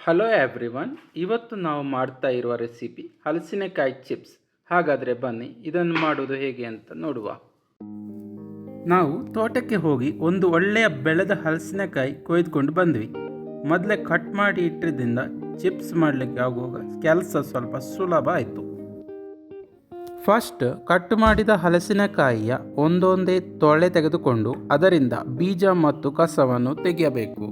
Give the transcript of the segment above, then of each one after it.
Hello everyone, ಇವತ್ತು ನಾವು ಮಾಡ್ತಾ ಇರುವ ರೆಸಿಪಿ ಹಲಸಿನಕಾಯಿ ಚಿಪ್ಸ್. ಹಾಗಾದರೆ ಬನ್ನಿ ಇದನ್ನು ಮಾಡುವುದು ಹೇಗೆ ಅಂತ ನೋಡುವ. ನಾವು ತೋಟಕ್ಕೆ ಹೋಗಿ ಒಂದು ಒಳ್ಳೆಯ ಬೆಳೆದ ಹಲಸಿನಕಾಯಿ ಕೊಯ್ದುಕೊಂಡು ಬಂದ್ವಿ. ಮೊದಲೇ ಕಟ್ ಮಾಡಿ ಇಟ್ಟಿದ್ದರಿಂದ ಚಿಪ್ಸ್ ಮಾಡಲಿಕ್ಕೆ ಆಗುವಾಗ ಕೆಲಸ ಸ್ವಲ್ಪ ಸುಲಭ ಆಯಿತು. ಫಸ್ಟ್ ಕಟ್ ಮಾಡಿದ ಹಲಸಿನಕಾಯಿಯ ಒಂದೊಂದೇ ತೊಳೆ ತೆಗೆದುಕೊಂಡು ಅದರಿಂದ ಬೀಜ ಮತ್ತು ಕಸವನ್ನು ತೆಗೆಯಬೇಕು.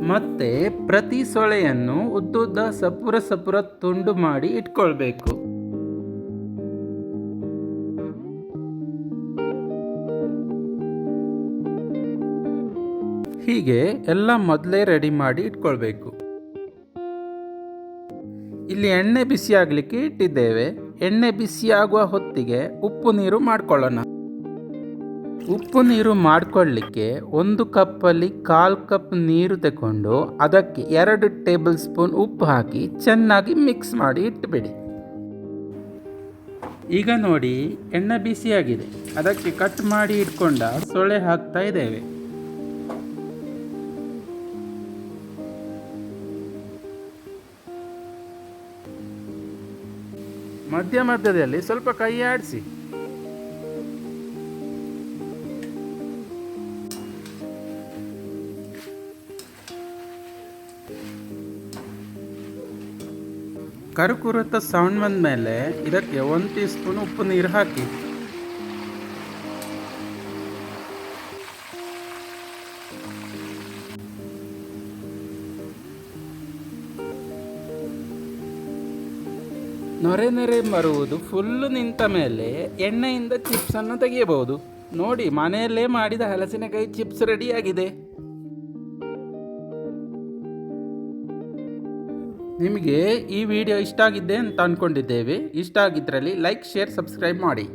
ಮತ್ತೆ ಪ್ರತಿ ಸೊಳೆಯನ್ನು ಉದ್ದುದ್ದ ಸಪುರ ತುಂಡು ಮಾಡಿ ಇಟ್ಕೊಳ್ಬೇಕು. ಹೀಗೆ ಎಲ್ಲ ಮೊದಲೇ ರೆಡಿ ಮಾಡಿ ಇಟ್ಕೊಳ್ಬೇಕು. ಇಲ್ಲಿ ಎಣ್ಣೆ ಬಿಸಿ ಆಗಲಿಕ್ಕೆ ಇಟ್ಟಿದ್ದೇವೆ. ಎಣ್ಣೆ ಬಿಸಿಯಾಗುವ ಹೊತ್ತಿಗೆ ಉಪ್ಪು ನೀರು ಮಾಡ್ಕೊಳ್ಳೋಣ. ಉಪ್ಪು ನೀರು ಮಾಡಿಕೊಳ್ಳಿಕ್ಕೆ 1 ಕಪ್ಪಲ್ಲಿ 1/4 ಕಪ್ ನೀರು ತಗೊಂಡು ಅದಕ್ಕೆ 2 ಟೇಬಲ್ ಸ್ಪೂನ್ ಉಪ್ಪು ಹಾಕಿ ಚೆನ್ನಾಗಿ ಮಿಕ್ಸ್ ಮಾಡಿ ಇಟ್ಟುಬಿಡಿ. ಈಗ ನೋಡಿ, ಎಣ್ಣೆ ಬಿಸಿಯಾಗಿದೆ. ಅದಕ್ಕೆ ಕಟ್ ಮಾಡಿ ಇಟ್ಕೊಂಡ ಸೊಳ್ಳೆ ಹಾಕ್ತಾ ಇದ್ದೇವೆ. ಮಧ್ಯದಲ್ಲಿ ಸ್ವಲ್ಪ ಕೈ ಆಡಿಸಿ. ಕರುಕುರುತ ಸೌಂಡ್ ಬಂದ ಮೇಲೆ ಇದಕ್ಕೆ 1 ಟೀ ಸ್ಪೂನ್ ಉಪ್ಪು ನೀರು ಹಾಕಿ. ನೊರೆ ಬರುವುದು ಫುಲ್ಲು ನಿಂತ ಮೇಲೆ ಎಣ್ಣೆಯಿಂದ ಚಿಪ್ಸನ್ನು ತೆಗೆಯಬಹುದು. ನೋಡಿ, ಮನೆಯಲ್ಲೇ ಮಾಡಿದ ಹಲಸಿನಕಾಯಿ ಚಿಪ್ಸ್ ರೆಡಿಯಾಗಿದೆ. ನಿಮಗೆ ಈ ವಿಡಿಯೋ ಇಷ್ಟ ಆಗಿದೆ ಅಂತ ಅಂದ್ಕೊಂಡಿದ್ದೇವೆ. ಇಷ್ಟ ಆಗಿದ್ರಲ್ಲಿ ಲೈಕ್, ಶೇರ್, ಸಬ್ಸ್ಕ್ರೈಬ್ ಮಾಡಿ.